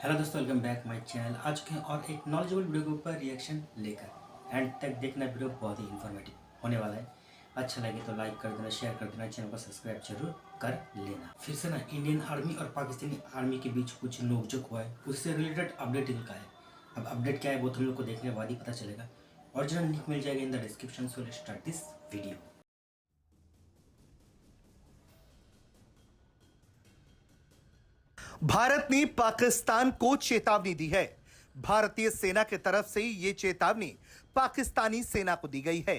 Hello दोस्तों, welcome back my channel. आज के और एक नॉलेजेबल वीडियो के ऊपर रिएक्शन लेकर एंड तक देखना। वीडियो बहुत ही इन्फॉर्मेटिव होने वाला है। अच्छा लगे तो लाइक कर देना, शेयर कर देना, चैनल को सब्सक्राइब जरूर कर लेना। फिर से ना इंडियन आर्मी और पाकिस्तानी आर्मी के बीच कुछ नोकझोंक हुआ है, उससे रिलेटेड अपडेट इनका है। अब अपडेट क्या है वो तुम लोग को देखने के बाद ही पता चलेगा। ओरिजिनल लिंक मिल जाएगा in the description. So let's start this video. Bharat ने पाकिस्तान को चेतावनी दी है। भारतीय सेना की तरफ से यह चेतावनी पाकिस्तानी सेना को दी गई है।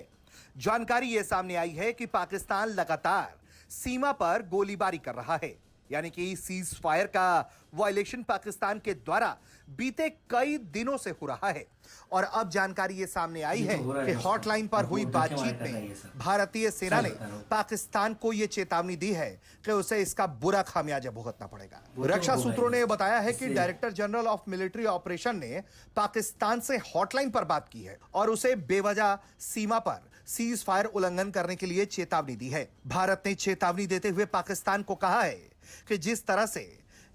जानकारी यह सामने आई है कि पाकिस्तान लगातार सीमा पर गोलीबारी कर रहा है, यानी कि सीज फायर का वायलेशन पाकिस्तान के द्वारा बीते कई दिनों से हो रहा है। और अब जानकारी ये सामने आई है कि हॉटलाइन पर हुई बातचीत में भारतीय सेना ने पाकिस्तान को यह चेतावनी दी है कि उसे इसका बुरा खामियाजा भुगतना पड़ेगा। रक्षा सूत्रों ने बताया है कि director general of military operation ने पाकिस्तान से हॉटलाइन पर बात की है और उसे बेवजह सीमा पर सीज फायर उल्लंघन करने के लिए चेतावनी दी है। भारत ने चेतावनी देते हुए पाकिस्तान को कहा है कि जिस तरह से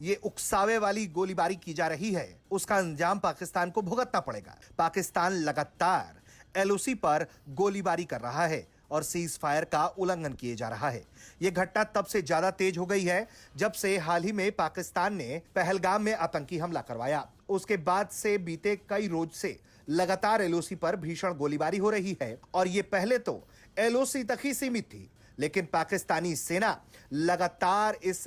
ये उकसावे वाली गोलीबारी की जा रही है उसका अंजाम पाकिस्तान को भुगतना पड़ेगा। पाकिस्तान लगातार एलओसी पर गोलीबारी कर रहा है और सीज फायर का उल्लंघन किए जा रहा है। यह घटना तब से ज्यादा तेज हो गई है जब से हाल ही में पाकिस्तान ने पहलगाम में आतंकी हमला करवाया। उसके बाद से बीते कई रोज से लगातार एलओसी पर भीषण गोलीबारी हो रही है और यह पहले तो एलओसी तक ही सीमित थी, लेकिन पाकिस्तानी सेना लगातार इस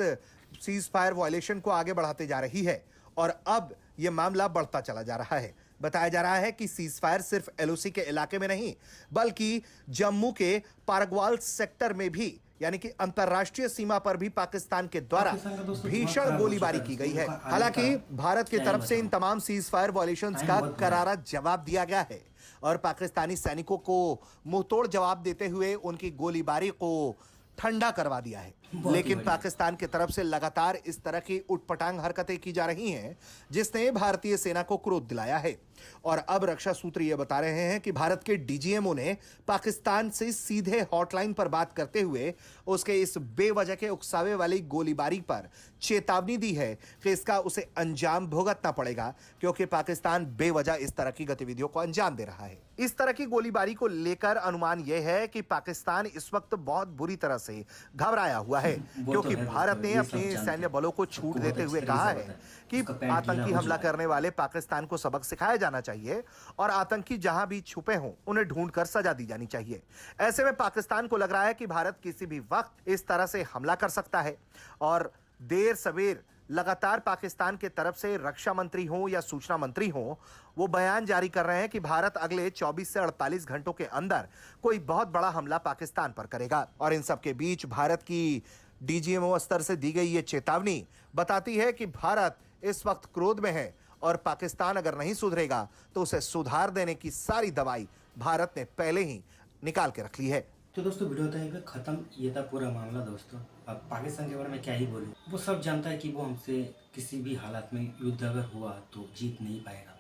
सीज फायर वायलेशन को आगे बढ़ाते जा रही है और अब यह मामला बढ़ता चला जा रहा है। बताया जा रहा है कि सीज फायर सिर्फ एलओसी के इलाके में नहीं बल्कि जम्मू के पारगवाल सेक्टर में भी, यानी कि अंतरराष्ट्रीय सीमा पर भी पाकिस्तान के द्वारा भीषण गोलीबारी की गई है। हालांकि भारत की तरफ से इन तमाम सीज फायर वायलेशंस का करारा जवाब दिया गया है और पाकिस्तानी सैनिकों को मुंहतोड़ जवाब देते हुए उनकी गोलीबारी को ठंडा करवा दिया है। लेकिन पाकिस्तान की तरफ से लगातार इस तरह की उटपटांग हरकतें की जा रही हैं जिसने भारतीय सेना को क्रोध दिलाया है। और अब रक्षा सूत्र यह बता रहे हैं कि भारत के डीजीएमओ ने पाकिस्तान से सीधे हॉटलाइन पर बात करते हुए उसके इस बेवजह के उकसावे वाली गोलीबारी पर चेतावनी दी है कि इसका उसे अंजाम भुगतना पड़ेगा, क्योंकि पाकिस्तान बेवजह इस तरह की गतिविधियों को अंजाम दे रहा है। इस तरह की गोलीबारी को लेकर अनुमान यह है कि पाकिस्तान इस वक्त बहुत बुरी तरह से घबराया हुआ है, क्योंकि भारत ने अपने सैन्य बलों को छूट देते हुए कहा है कि आतंकी हमला करने वाले पाकिस्तान को सबक सिखाया जाना चाहिए और आतंकी जहां भी छुपे हों उन्हें ढूंढकर सजा दी जानी चाहिए। ऐसे में पाकिस्तान को लग रहा है कि भारत किसी भी वक्त इस तरह से हमला कर सकता है और देर सवेर लगातार पाकिस्तान के तरफ से रक्षा मंत्री हो या सूचना मंत्री हो, वो बयान जारी कर रहे हैं कि भारत अगले 24 से 48 घंटों के अंदर कोई बहुत बड़ा हमला पाकिस्तान पर करेगा। और इन सब के बीच भारत की डीजीएमओ स्तर से दी गई ये चेतावनी बताती है कि भारत इस वक्त क्रोध में है और पाकिस्तान अगर नहीं सुधरेगा तो उसे सुधार देने की सारी दवाई भारत ने पहले ही निकाल के रख ली है। तो दोस्तों वीडियो होता है खत्म। ये था पूरा मामला दोस्तों। अब पाकिस्तान के बारे में क्या ही बोलूं, वो सब जानता है कि वो हमसे किसी भी हालत में युद्ध अगर हुआ तो जीत नहीं पाएगा,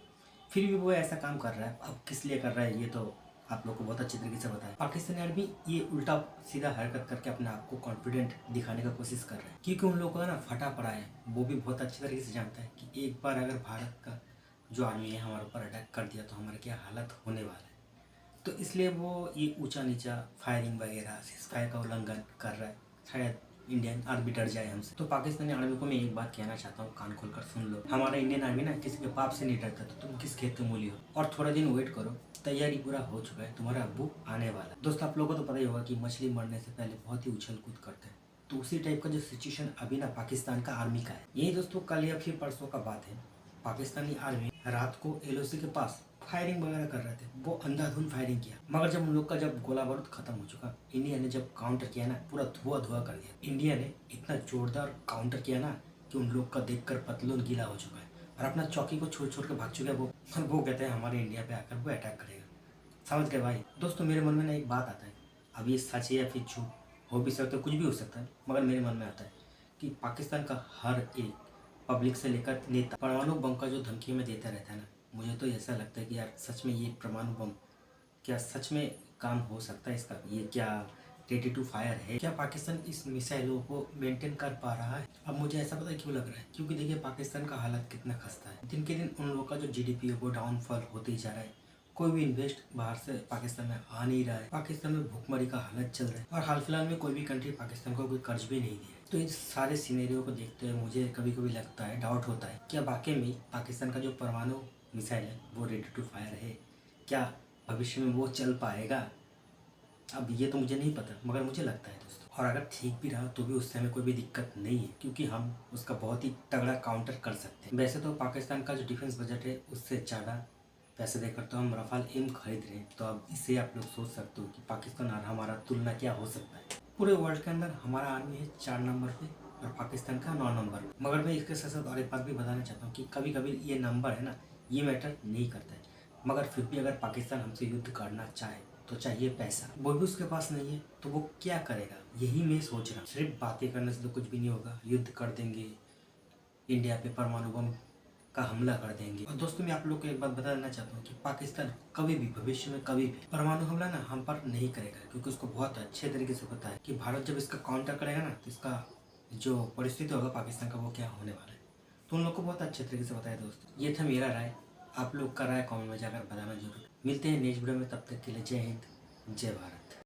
फिर भी वो ऐसा काम कर रहा है। अब किस लिए कर रहा है ये तो आप लोग को बहुत अच्छी तरीके से पता है। पाकिस्तानी आर्मी ये उल्टा सीधा हरकत करके अपने आप को कॉन्फिडेंट दिखाने का कोशिश कर रहे हैं, क्योंकि उन लोगों का ना फटा पड़ा है। वो भी बहुत अच्छी तरीके से जानता है कि एक बार अगर भारत का जो आर्मी है हमारे ऊपर अटैक कर दिया तो हमारे क्या हालत होने वाला है। तो इसलिए वो ये ऊंचा नीचा फायरिंग वगैरह सीज़फायर का उल्लंघन कर रहा है। शायद इंडियन आर्मी डर जाए हमसे। तो पाकिस्तानी आर्मी को मैं एक बात कहना चाहता हूँ, कान खोलकर सुन लो। हमारा इंडियन आर्मी ना किसी के पाप से नहीं डरता, तो तुम किस खेत के मूली हो। और थोड़ा दिन वेट करो, तैयारी पूरा हो चुका है, तुम्हारा अब्बू आने वाला है। दोस्तों आप लोगों को तो पता ही होगा कि मछली मरने से पहले बहुत ही उछल कूद करते हैं। तो उसी टाइप का जो सिचुएशन अभी ना पाकिस्तान का आर्मी का है। यही दोस्तों कल या फिर परसों का बात है। पाकिस्तानी आर्मी रात को एलओसी के पास फायरिंग वगैरह कर रहे थे। वो अंधाधुंध फायरिंग किया, मगर जब उन लोग का जब गोला बारूद खत्म हो चुका, इंडिया ने जब काउंटर किया ना, पूरा धुआं धुआं कर दिया। इंडिया ने इतना जोरदार काउंटर किया ना कि उन लोग का देखकर पतलून गीला हो चुका है और अपना चौकी को छोड़ छोड़ के भाग चुका है वो। और वो कहते हैं हमारे इंडिया पे आकर वो अटैक करेगा। समझ गए भाई। दोस्तों मेरे मन में ना एक बात आता है, अब ये सच है या फिर झूठ हो भी सकता है, कुछ भी हो सकता है, मगर मेरे मन में आता है कि पाकिस्तान का हर एक पब्लिक से लेकर नेता परमाणु बम का जो धमकी में देता रहता है ना, मुझे तो ऐसा लगता है कि यार सच में ये परमाणु बम क्या सच में काम हो सकता है इसका। ये क्या रेडी टू फायर है। क्या पाकिस्तान इस मिसाइलों को मेंटेन कर पा रहा है? अब मुझे ऐसा पता है क्यों लग रहा है, क्योंकि देखिए पाकिस्तान का हालत कितना खस्ता है। दिन के दिन उन लोगों का जो जीडीपी है वो डाउनफॉल होते ही जा रहा है। कोई भी इन्वेस्ट बाहर से पाकिस्तान में आ नहीं रहा है। पाकिस्तान में भूखमरी का हालत चल रहा है और हाल फिलहाल में कोई भी कंट्री पाकिस्तान को कोई कर्ज भी नहीं दिया। तो इस सारे सीनेरियो को देखते हुए मुझे कभी कभी लगता है, डाउट होता है, क्या वाकई में पाकिस्तान का जो परमाणु मिसाइल है वो रेडी टू फायर है? क्या भविष्य में वो चल पाएगा? अब ये तो मुझे नहीं पता, मगर मुझे लगता है दोस्तों। और अगर ठीक भी रहा तो भी उससे हमें कोई भी दिक्कत नहीं है, क्योंकि हम उसका बहुत ही तगड़ा काउंटर कर सकते हैं। वैसे तो पाकिस्तान का जो डिफेंस बजट है उससे ज़्यादा पैसे देकर तो हम रफाल एम खरीद रहे हैं। तो अब इससे आप लोग सोच सकते हो कि पाकिस्तान और हमारा तुलना क्या हो सकता है। पूरे वर्ल्ड के अंदर हमारा आर्मी है 4 नंबर पे और पाकिस्तान का 9 नंबर। मगर मैं इसके साथ साथ और एक बात भी बताना चाहता हूँ कि कभी कभी ये नंबर है ना, ये मैटर नहीं करता है। मगर फिर भी अगर पाकिस्तान हमसे युद्ध करना चाहे तो चाहिए पैसा, वो भी उसके पास नहीं है, तो वो क्या करेगा? यही मैं सोच रहा हूँ। सिर्फ बातें करने से तो कुछ भी नहीं होगा। युद्ध कर देंगे, इंडिया पे परमाणु बम का हमला कर देंगे। और दोस्तों मैं आप लोग को एक बात बता देना चाहता हूँ कि पाकिस्तान कभी भी भविष्य में कभी भी परमाणु हमला ना हम पर नहीं करेगा, क्योंकि उसको बहुत अच्छे तरीके से पता है कि भारत जब इसका काउंटर करेगा ना तो इसका जो परिस्थिति होगा पाकिस्तान का वो क्या होने वाला है। तो उन लोग को बहुत अच्छे तरीके से बताया दोस्तों। ये था मेरा राय, आप लोग का राय कमेंट में जाकर बताना जरूर। मिलते हैं नेक्स्ट वीडियो में, तब तक के लिए जय हिंद, जय भारत।